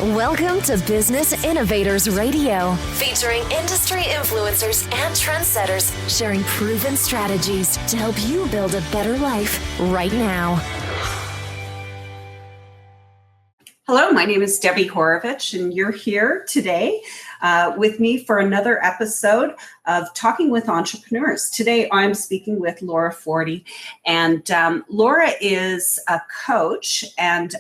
Welcome to Business Innovators Radio, featuring industry influencers and trendsetters sharing proven strategies to help you build a better life right now. Hello, my name is Debbie Horovich, and you're here today with me for another episode of Talking with Entrepreneurs. Today, I'm speaking with Laura Fortey, and Laura is a coach and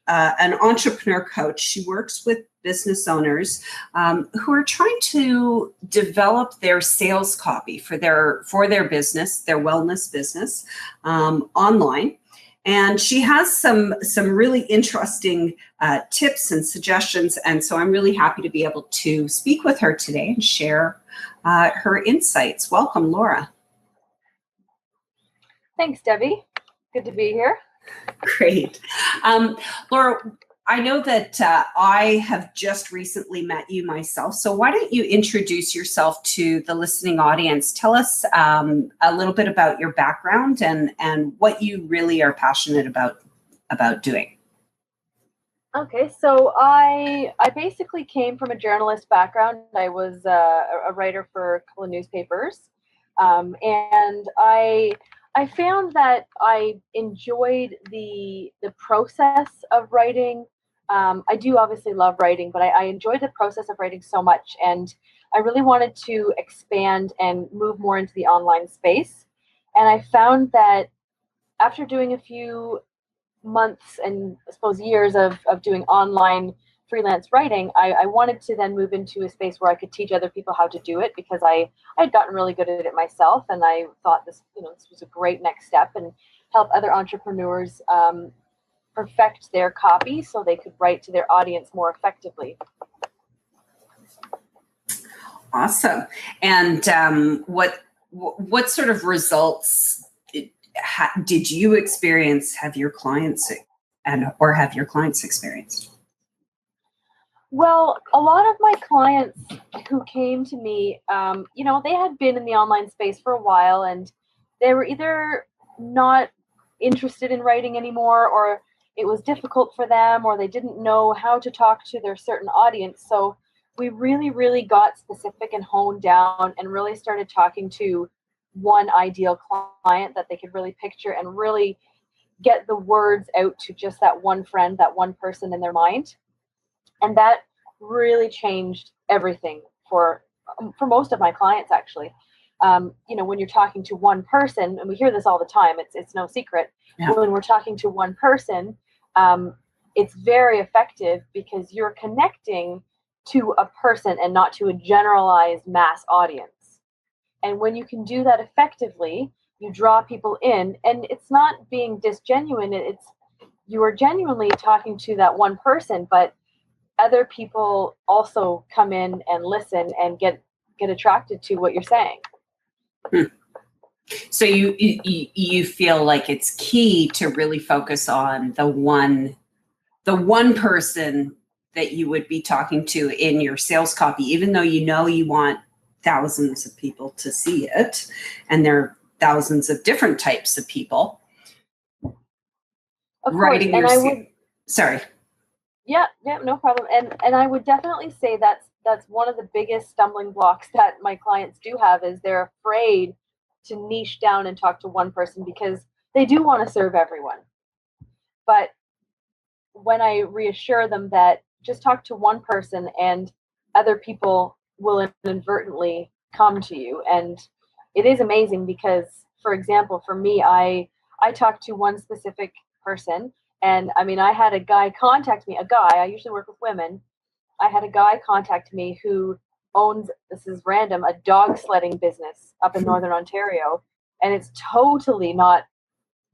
an entrepreneur coach. She works with business owners who are trying to develop their sales copy for their business, their wellness business, online. And she has some really interesting tips and suggestions. And so I'm really happy to be able to speak with her today and share her insights. Welcome, Laura. Thanks, Debbie. Good to be here. Great. Laura, I know that I have just recently met you myself. So why don't you introduce yourself to the listening audience? Tell us a little bit about your background and what you really are passionate about doing. Okay, so I basically came from a journalist background. I was a writer for a couple of newspapers, and I found that I enjoyed the process of writing. I do obviously love writing, but I enjoyed the process of writing so much, and I really wanted to expand and move more into the online space. And I found that after doing a few months and I suppose years of doing online freelance writing, I wanted to then move into a space where I could teach other people how to do it, because I had gotten really good at it myself, and I thought this was a great next step and help other entrepreneurs perfect their copy so they could write to their audience more effectively. Awesome. And what sort of results did you experience? Have your clients experienced? Well, a lot of my clients who came to me, they had been in the online space for a while, and they were either not interested in writing anymore, or it was difficult for them, or they didn't know how to talk to their certain audience. So we really, really got specific and honed down and really started talking to one ideal client that they could really picture and really get the words out to just that one friend, that one person in their mind. And that really changed everything for most of my clients, actually. When you're talking to one person, and we hear this all the time, it's no secret. Yeah. When we're talking to one person, it's very effective because you're connecting to a person and not to a generalized mass audience. And when you can do that effectively, you draw people in, and it's not being disgenuine. It's you are genuinely talking to that one person, but other people also come in and listen and get attracted to what you're saying. So you feel like it's key to really focus on the one person that you would be talking to in your sales copy, even though you want thousands of people to see it, and there are thousands of different types of people. Of course, Sorry. Yeah, no problem. And I would definitely say that's one of the biggest stumbling blocks that my clients do have, is they're afraid to niche down and talk to one person because they do want to serve everyone. But when I reassure them that just talk to one person and other people will inadvertently come to you. And it is amazing because, for example, for me, I talked to one specific person, and I had a guy contact me, I usually work with women. I had a guy contact me who owns, this is random, a dog sledding business up in Northern Ontario. And it's totally not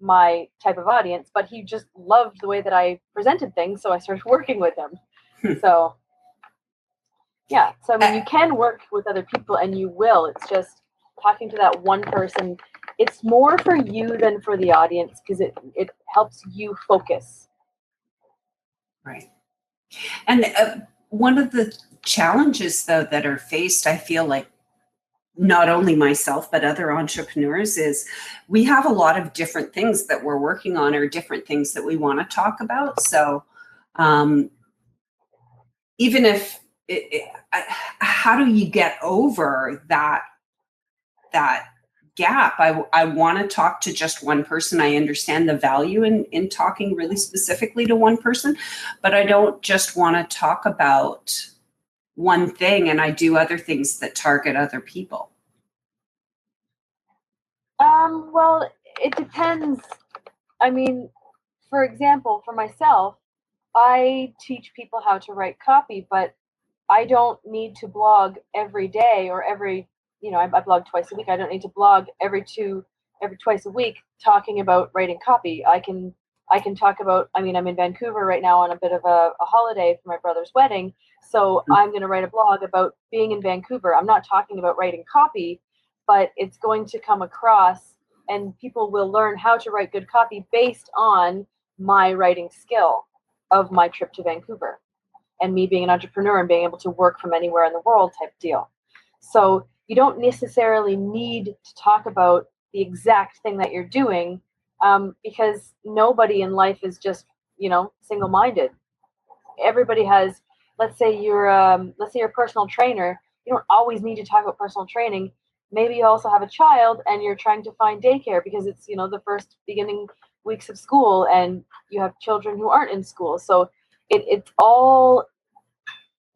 my type of audience, but he just loved the way that I presented things. So I started working with him. So yeah, so you can work with other people, and you will. It's just talking to that one person. It's more for you than for the audience because it helps you focus. Right. And one of the challenges, though, that are faced, I feel like, not only myself, but other entrepreneurs, is we have a lot of different things that we're working on or different things that we want to talk about. So even if how do you get over that gap? I want to talk to just one person. I understand the value in talking really specifically to one person, but I don't just want to talk about one thing and I do other things that target other people. Well, it depends. I mean, for example, for myself, I teach people how to write copy, but I don't need to blog every day or every, I blog twice a week. I don't need to blog every twice a week talking about writing copy. I can talk about, I'm in Vancouver right now on a bit of a holiday for my brother's wedding. So I'm going to write a blog about being in Vancouver. I'm not talking about writing copy, but it's going to come across and people will learn how to write good copy based on my writing skill of my trip to Vancouver and me being an entrepreneur and being able to work from anywhere in the world type deal. So you don't necessarily need to talk about the exact thing that you're doing because nobody in life is just, single-minded. Everybody has, let's say you're a personal trainer. You don't always need to talk about personal training. Maybe you also have a child and you're trying to find daycare because it's, the first beginning weeks of school and you have children who aren't in school. So it's all,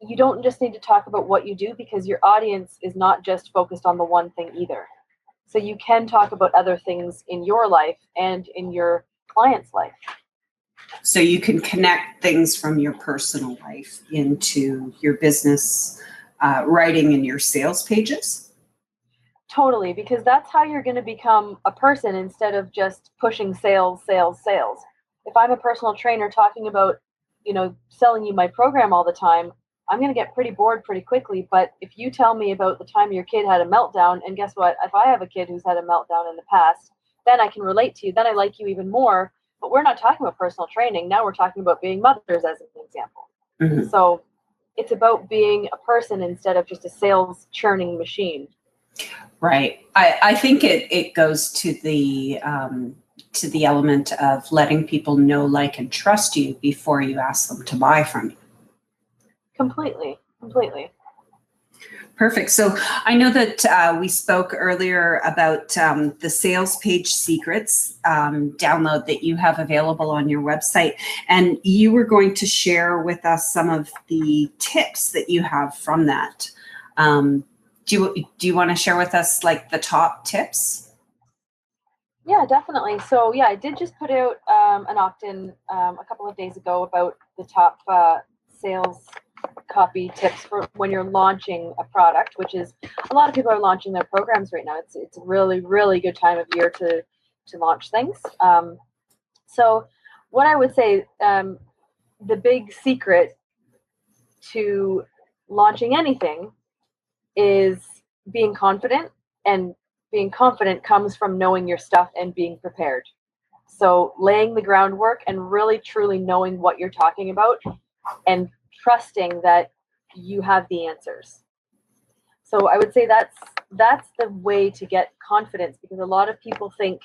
you don't just need to talk about what you do because your audience is not just focused on the one thing either. So you can talk about other things in your life and in your client's life. So you can connect things from your personal life into your business writing and your sales pages? Totally, because that's how you're going to become a person instead of just pushing sales, sales, sales. If I'm a personal trainer talking about, selling you my program all the time, I'm going to get pretty bored pretty quickly. But if you tell me about the time your kid had a meltdown, and guess what? If I have a kid who's had a meltdown in the past, then I can relate to you. Then I like you even more. But we're not talking about personal training. Now we're talking about being mothers as an example. Mm-hmm. So it's about being a person instead of just a sales churning machine. Right. I think it goes to the element of letting people know, like, and trust you before you ask them to buy from you. Completely. Perfect. So I know that we spoke earlier about the sales page secrets download that you have available on your website, and you were going to share with us some of the tips that you have from that. Do you want to share with us like the top tips? Yeah, definitely. So yeah, I did just put out an opt-in a couple of days ago about the top sales copy tips for when you're launching a product, which is a lot of people are launching their programs right now. It's a really, really good time of year to launch things. So what I would say, the big secret to launching anything is being confident, and being confident comes from knowing your stuff and being prepared. So laying the groundwork and really truly knowing what you're talking about and trusting that you have the answers. So I would say that's the way to get confidence, because a lot of people think,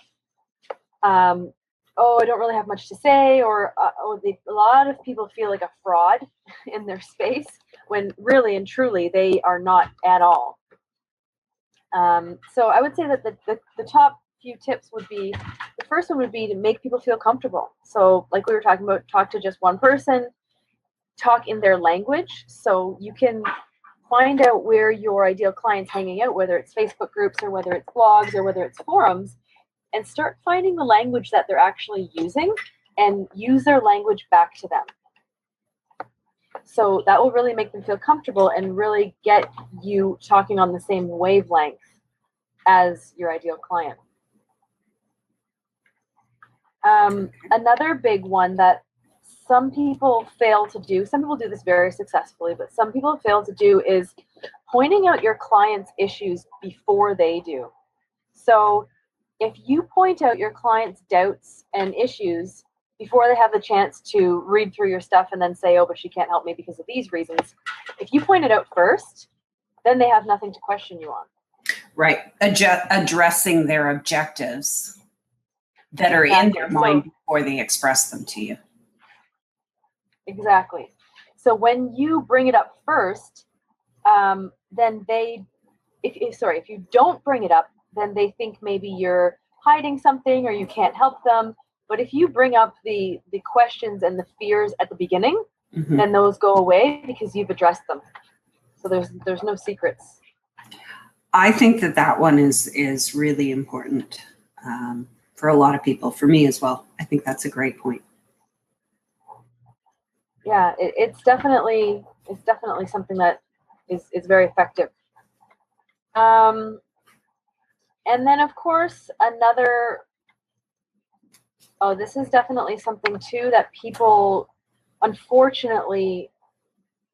I don't really have much to say, or a lot of people feel like a fraud in their space when really and truly they are not at all. So I would say that the top few tips would be, the first one would be to make people feel comfortable. So like we were talking about, talk to just one person, talk in their language. So you can find out where your ideal client's hanging out, whether it's Facebook groups or whether it's blogs or whether it's forums, and start finding the language that they're actually using and use their language back to them. So that will really make them feel comfortable and really get you talking on the same wavelength as your ideal client. Another big one that some people fail to do, some people do this very successfully, but some people fail to do, is pointing out your client's issues before they do. So if you point out your client's doubts and issues before they have the chance to read through your stuff and then say, oh, but she can't help me because of these reasons, if you point it out first, then they have nothing to question you on. Right. Addressing their objectives that are in their mind before they express them to you. Exactly. So when you bring it up first, then if you don't bring it up, then they think maybe you're hiding something or you can't help them. But if you bring up the questions and the fears at the beginning, then those go away because you've addressed them. So there's no secrets. I think that one is really important for a lot of people, for me as well. I think that's a great point. Yeah, it's definitely something that is very effective. And then of course this is definitely something too that people, unfortunately,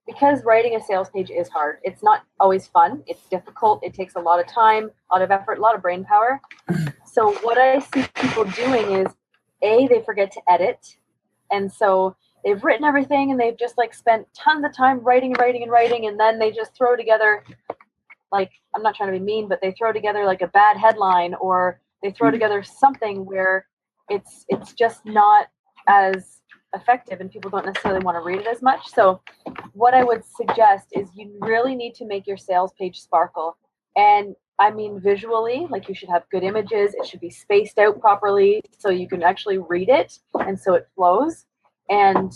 because writing a sales page is hard. It's not always fun. It's difficult. It takes a lot of time, a lot of effort, a lot of brain power. So what I see people doing is, they forget to edit. And so they've written everything and they've just like spent tons of time writing, and then they just throw together, like, I'm not trying to be mean, but they throw together like a bad headline, or they throw together something where it's just not as effective and people don't necessarily want to read it as much. So what I would suggest is you really need to make your sales page sparkle. And I mean visually, like you should have good images. It should be spaced out properly so you can actually read it and so it flows. And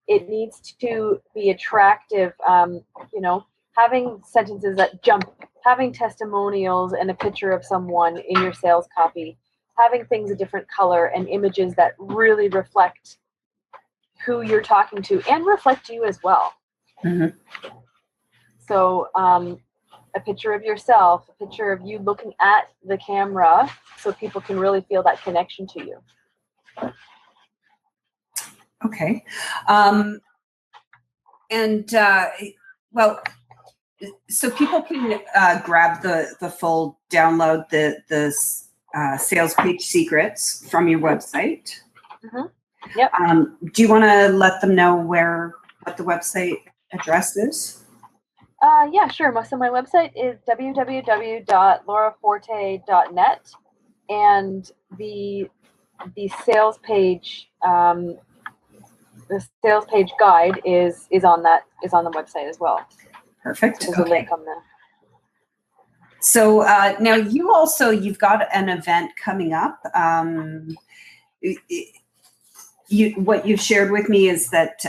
it needs to be attractive, having sentences that jump, having testimonials and a picture of someone in your sales copy, having things a different color and images that really reflect who you're talking to and reflect you as well. So a picture of yourself, a picture of you looking at the camera so people can really feel that connection to you. Okay. So people can grab the full download, the sales page secrets from your website. Yep. Do you want to let them know what the website address is? Yeah, sure. So my website is www.laurafortey.net, and the sales page guide is on the website as well. Perfect. There's a link on there. So now you've got an event coming up. What you've shared with me is that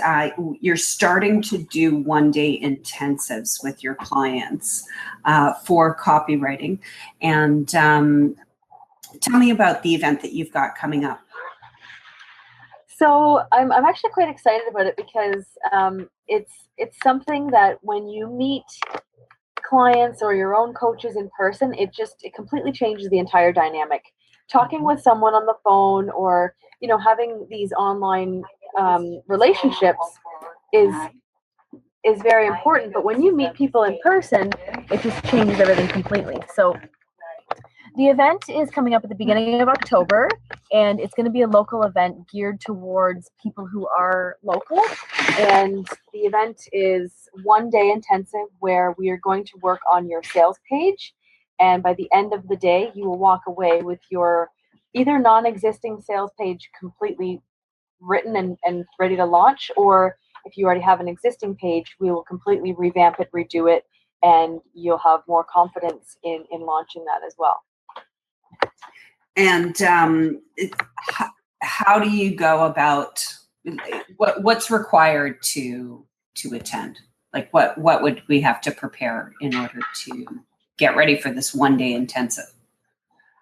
you're starting to do one-day intensives with your clients for copywriting. And tell me about the event that you've got coming up. So I'm actually quite excited about it because it's something that when you meet clients or your own coaches in person, it completely changes the entire dynamic. Talking with someone on the phone or having these online relationships is very important, but when you meet people in person, it just changes everything completely. So the event is coming up at the beginning of October, and it's going to be a local event geared towards people who are local. And the event is one-day intensive where we are going to work on your sales page. And by the end of the day, you will walk away with your either non-existing sales page completely written and ready to launch, or if you already have an existing page, we will completely revamp it, redo it, and you'll have more confidence in launching that as well. And how do you go about what's required to attend? Like what would we have to prepare in order to get ready for this one-day intensive?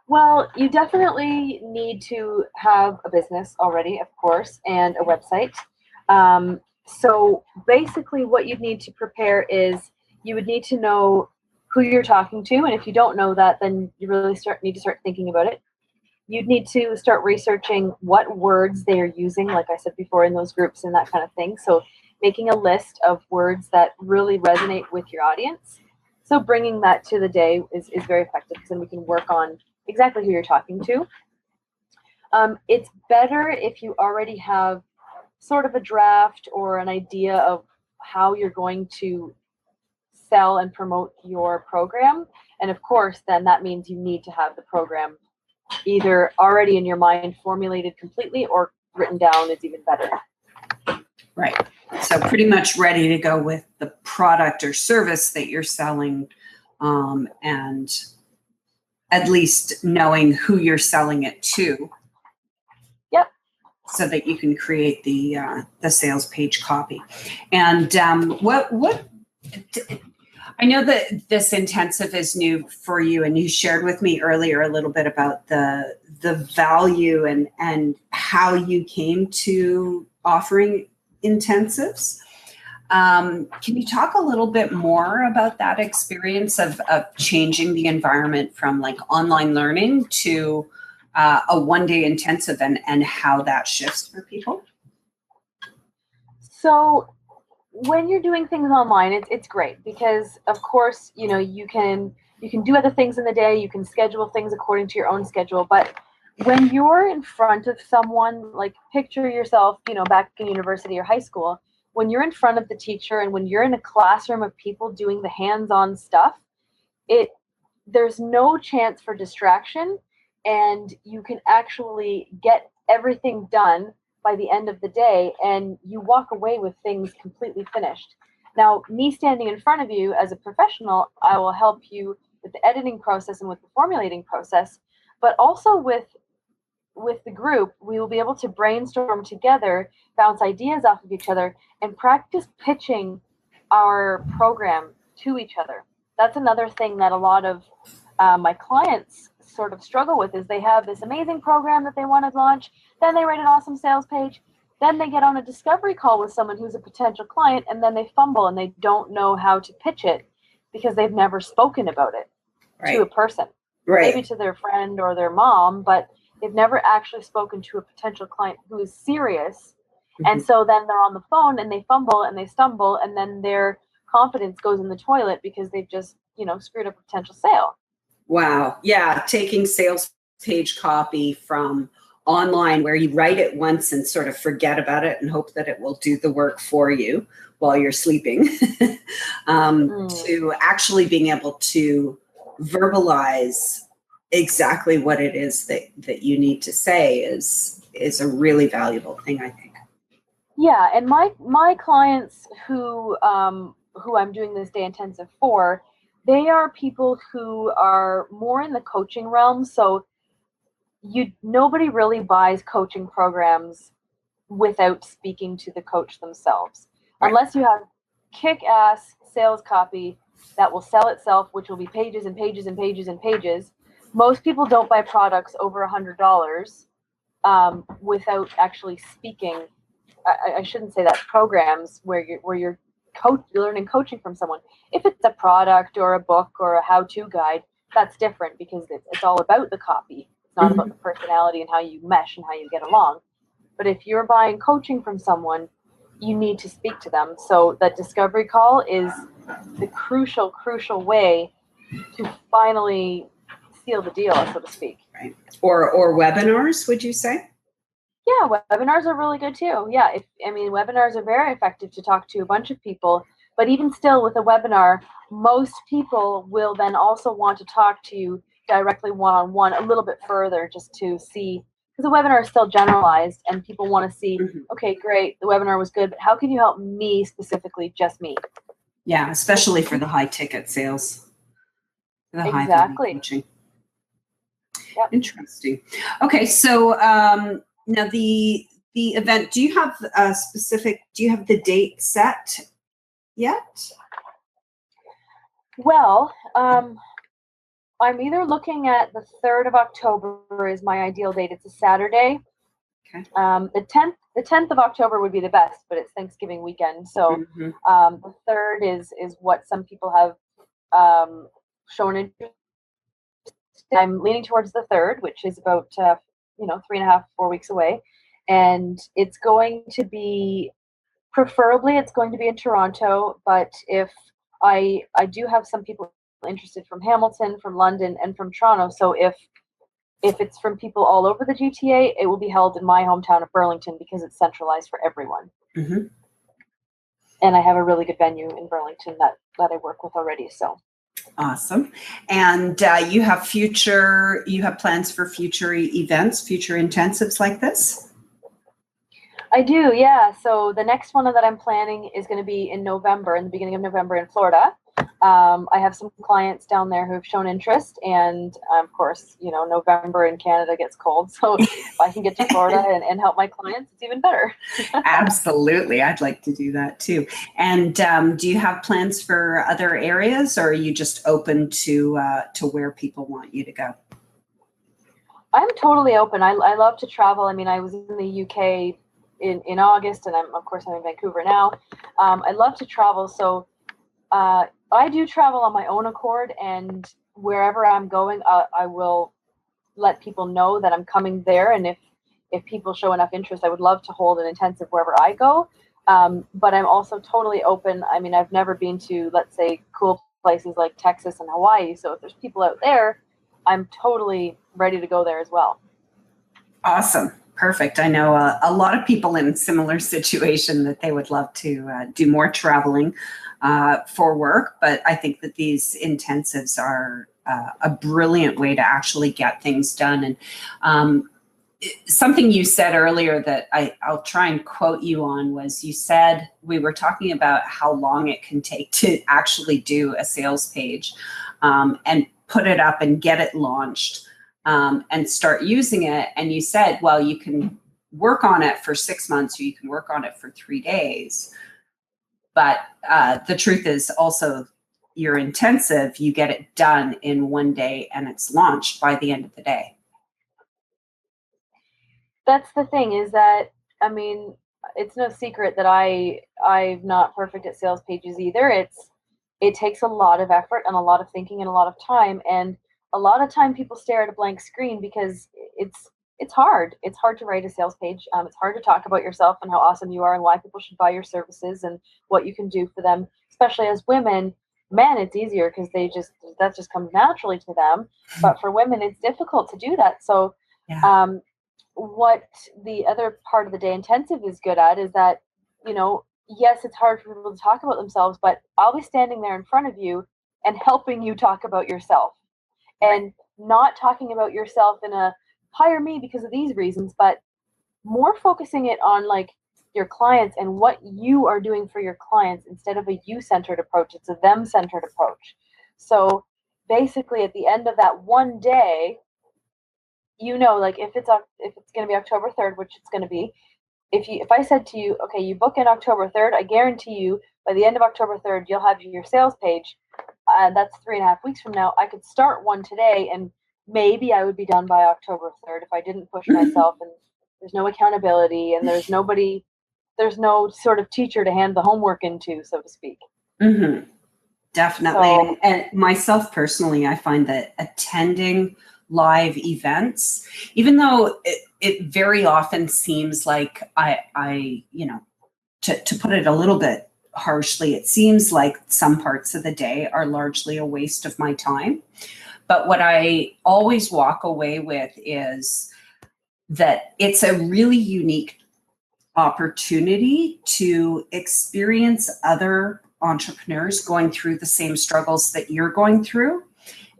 Well, you definitely need to have a business already, of course, and a website. So basically what you'd need to prepare is you would need to know who you're talking to. And if you don't know that, then you really need to start thinking about it. You'd need to start researching what words they are using, like I said before, in those groups and that kind of thing. So making a list of words that really resonate with your audience. So bringing that to the day is very effective because then we can work on exactly who you're talking to. It's better if you already have sort of a draft or an idea of how you're going to sell and promote your program. And of course, then that means you need to have the program either already in your mind formulated completely or written down is even better. Right. So pretty much ready to go with the product or service that you're selling, and at least knowing who you're selling it to. Yep. So that you can create the sales page copy. And what I know that this intensive is new for you, and you shared with me earlier a little bit about the value and how you came to offering intensives. Can you talk a little bit more about that experience of changing the environment from like online learning to a one-day intensive and how that shifts for people? So when you're doing things online, it's great because, of course, you can do other things in the day. You can schedule things according to your own schedule. But when you're in front of someone, like picture yourself, back in university or high school, when you're in front of the teacher and when you're in a classroom of people doing the hands-on stuff, there's no chance for distraction, and you can actually get everything done by the end of the day, and you walk away with things completely finished. Now, me standing in front of you as a professional, I will help you with the editing process and with the formulating process, but also with the group, we will be able to brainstorm together, bounce ideas off of each other, and practice pitching our program to each other. That's another thing that a lot of my clients sort of struggle with is they have this amazing program that they want to launch, then they write an awesome sales page, then they get on a discovery call with someone who's a potential client, and then they fumble and they don't know how to pitch it because they've never spoken about it to a person. Right. Maybe to their friend or their mom, but they've never actually spoken to a potential client who is serious. Mm-hmm. And so then they're on the phone and they fumble and they stumble, and then their confidence goes in the toilet because they've just, screwed up a potential sale. Wow. Yeah. Taking sales page copy from online where you write it once and sort of forget about it and hope that it will do the work for you while you're sleeping, to actually being able to verbalize exactly what it is that you need to say is a really valuable thing, I think. Yeah. And my clients who I'm doing this day intensive for, they are people who are more in the coaching realm. So nobody really buys coaching programs without speaking to the coach themselves, right? Unless you have kick-ass sales copy that will sell itself, which will be pages and pages and pages and pages. Most people don't buy products over $100 without actually speaking. I shouldn't say that. Programs where you're learning coaching from someone. If it's a product or a book or a how-to guide, that's different because it's all about the copy. It's not about the personality and how you mesh and how you get along. But if you're buying coaching from someone, you need to speak to them. So that discovery call is the crucial way to finally seal the deal, so to speak. Right. Or webinars, would you say? Yeah, webinars are really good too. Yeah, webinars are very effective to talk to a bunch of people. But even still, with a webinar, most people will then also want to talk to you directly one-on-one a little bit further, just to see, because the webinar is still generalized and people want to see, okay, great, the webinar was good, but how can you help me specifically, just me? Yeah, especially for the high ticket sales. The exactly. High coaching. Yep. Interesting. Okay, so now the event, do you have the date set yet? Well, I'm either looking at the 3rd of October is my ideal date. It's a Saturday. Okay. The 10th of October would be the best, but it's Thanksgiving weekend. So the 3rd is what some people have shown interest. I'm leaning towards the 3rd, which is about 3.5, 4 weeks away. And it's going to be, preferably it's going to be in Toronto, but if I do have some people interested from Hamilton, from London, and from Toronto. So if it's from people all over the GTA, it will be held in my hometown of Burlington because it's centralized for everyone. Mm-hmm. And I have a really good venue in Burlington that I work with already. So awesome. And you have plans for future events, future intensives like this? I do, yeah. So the next one that I'm planning is going to be in November, in the beginning of November in Florida. I have some clients down there who have shown interest, and of course, November in Canada gets cold. So if I can get to Florida and help my clients, it's even better. Absolutely. I'd like to do that too. And do you have plans for other areas, or are you just open to where people want you to go? I'm totally open. I love to travel. I mean, I was in the UK in August, and I'm in Vancouver now. I love to travel, so I do travel on my own accord, and wherever I'm going, I will let people know that I'm coming there. And if people show enough interest, I would love to hold an intensive wherever I go. But I'm also totally open. I mean, I've never been to, let's say, cool places like Texas and Hawaii. So if there's people out there, I'm totally ready to go there as well. Awesome. Perfect. I know a lot of people in a similar situation that they would love to do more traveling for work, but I think that these intensives are a brilliant way to actually get things done. And something you said earlier that I'll try and quote you on was, you said, we were talking about how long it can take to actually do a sales page and put it up and get it launched and start using it. And you said, well, you can work on it for 6 months or you can work on it for 3 days. But the truth is also, your intensive, you get it done in 1 day and it's launched by the end of the day. That's the thing, is that, I mean, it's no secret that I'm not perfect at sales pages either. It takes a lot of effort and a lot of thinking and a lot of time. And a lot of time people stare at a blank screen because it's hard. It's hard to write a sales page. It's hard to talk about yourself and how awesome you are and why people should buy your services and what you can do for them, especially as women. Men, it's easier because that just comes naturally to them. But for women, it's difficult to do that. So Yeah. what the other part of the day intensive is good at is that, yes, it's hard for people to talk about themselves, but I'll be standing there in front of you and helping you talk about yourself, and not talking about yourself in a hire me because of these reasons, but more focusing it on like your clients and what you are doing for your clients instead of a you-centered approach. It's a them-centered approach. So basically at the end of that one day, like if it's going to be October 3rd, which it's going to be, if I said to you, okay, you book in October 3rd, I guarantee you by the end of October 3rd, you'll have your sales page. That's 3.5 weeks from now. I could start one today and maybe I would be done by October 3rd if I didn't push myself, and there's no accountability and there's no sort of teacher to hand the homework into, so to speak. Mm-hmm. Definitely. So, and myself personally, I find that attending live events, even though it very often seems like to put it a little bit harshly, it seems like some parts of the day are largely a waste of my time. But what I always walk away with is that it's a really unique opportunity to experience other entrepreneurs going through the same struggles that you're going through,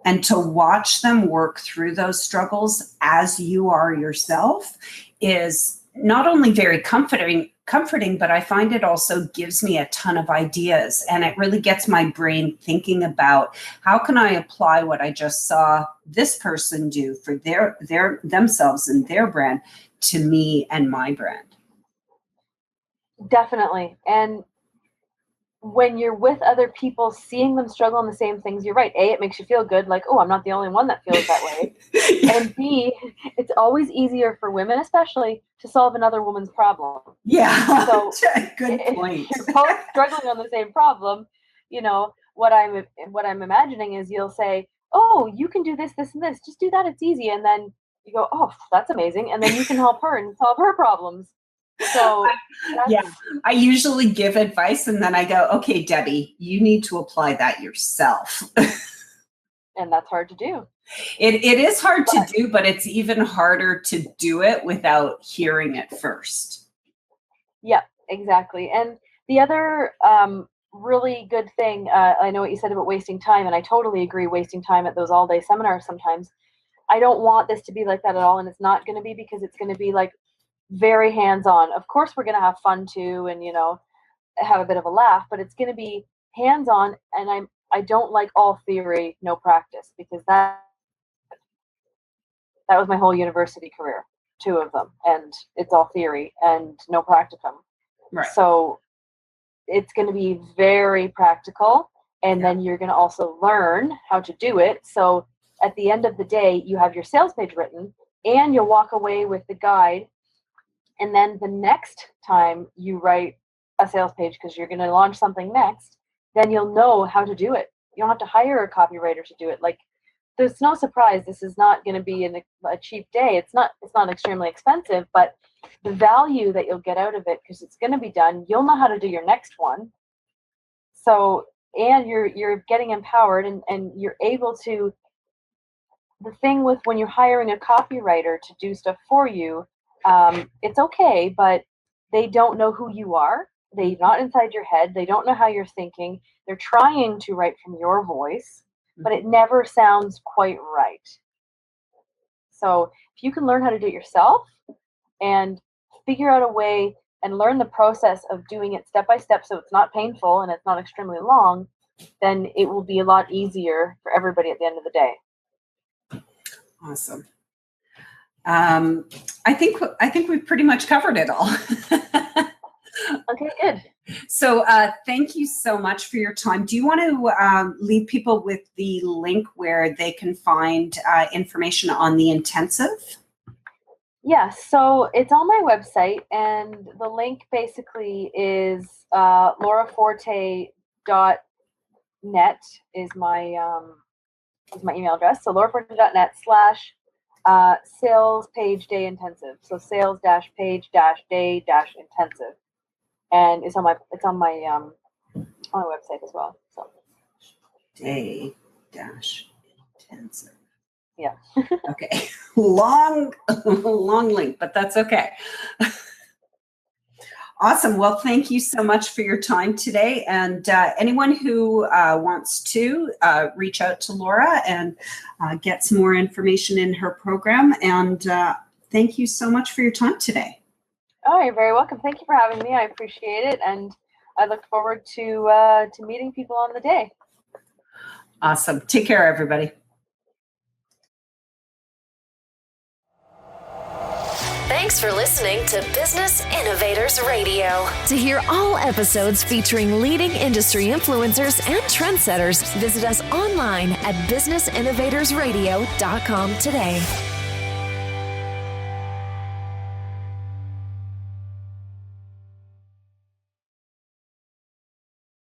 and to watch them work through those struggles as you are yourself is not only very comforting, but I find it also gives me a ton of ideas, and it really gets my brain thinking about how can I apply what I just saw this person do for their themselves and their brand to me and my brand. Definitely. And when you're with other people, seeing them struggle on the same things, you're right. A, it makes you feel good, like, oh, I'm not the only one that feels that way. Yeah. And B, it's always easier for women, especially, to solve another woman's problem. Yeah, so good point. If you're both struggling on the same problem, what I'm imagining is you'll say, oh, you can do this, this, and this. Just do that. It's easy. And then you go, oh, that's amazing. And then you can help her and solve her problems. So I usually give advice and then I go, okay, Debbie, you need to apply that yourself. And that's hard to do. It is hard to do, but it's even harder to do it without hearing it first. Yeah, exactly. And the other really good thing, I know what you said about wasting time, and I totally agree, wasting time at those all-day seminars sometimes. I don't want this to be like that at all, and it's not going to be, because it's going to be like very hands-on. Of course, we're going to have fun too, and have a bit of a laugh, but it's going to be hands-on. And I don't like all theory, no practice, because that was my whole university career, 2 of them, and it's all theory and no practicum. Right. So it's going to be very practical, and then you're going to also learn how to do it. So at the end of the day, you have your sales page written, and you'll walk away with the guide. And then the next time you write a sales page, because you're going to launch something next, then you'll know how to do it. You don't have to hire a copywriter to do it. Like, there's no surprise. This is not going to be a cheap day. It's not extremely expensive, but the value that you'll get out of it, because it's going to be done, you'll know how to do your next one. So, and you're getting empowered, and you're able to, the thing with when you're hiring a copywriter to do stuff for you, it's okay, but they don't know who you are. They're not inside your head. They don't know how you're thinking. They're trying to write from your voice, but it never sounds quite right. So if you can learn how to do it yourself and figure out a way and learn the process of doing it step by step, so it's not painful and it's not extremely long, then it will be a lot easier for everybody at the end of the day. Awesome. I think we've pretty much covered it all. Okay, good. So thank you so much for your time. Do you want to leave people with the link where they can find information on the intensive? Yes, so it's on my website, and the link basically is lauraforte.net is my email address. So lauraforte.net / sales page day intensive. So sales-page-day-intensive. And it's on my website as well. So day-intensive. Yeah. Okay. Long link, but that's okay. Awesome. Well, thank you so much for your time today. And anyone who wants to reach out to Laura and get some more information in her program. And thank you so much for your time today. Oh, you're very welcome. Thank you for having me. I appreciate it. And I look forward to meeting people on the day. Awesome. Take care, everybody. Thanks for listening to Business Innovators Radio. To hear all episodes featuring leading industry influencers and trendsetters, visit us online at businessinnovatorsradio.com today.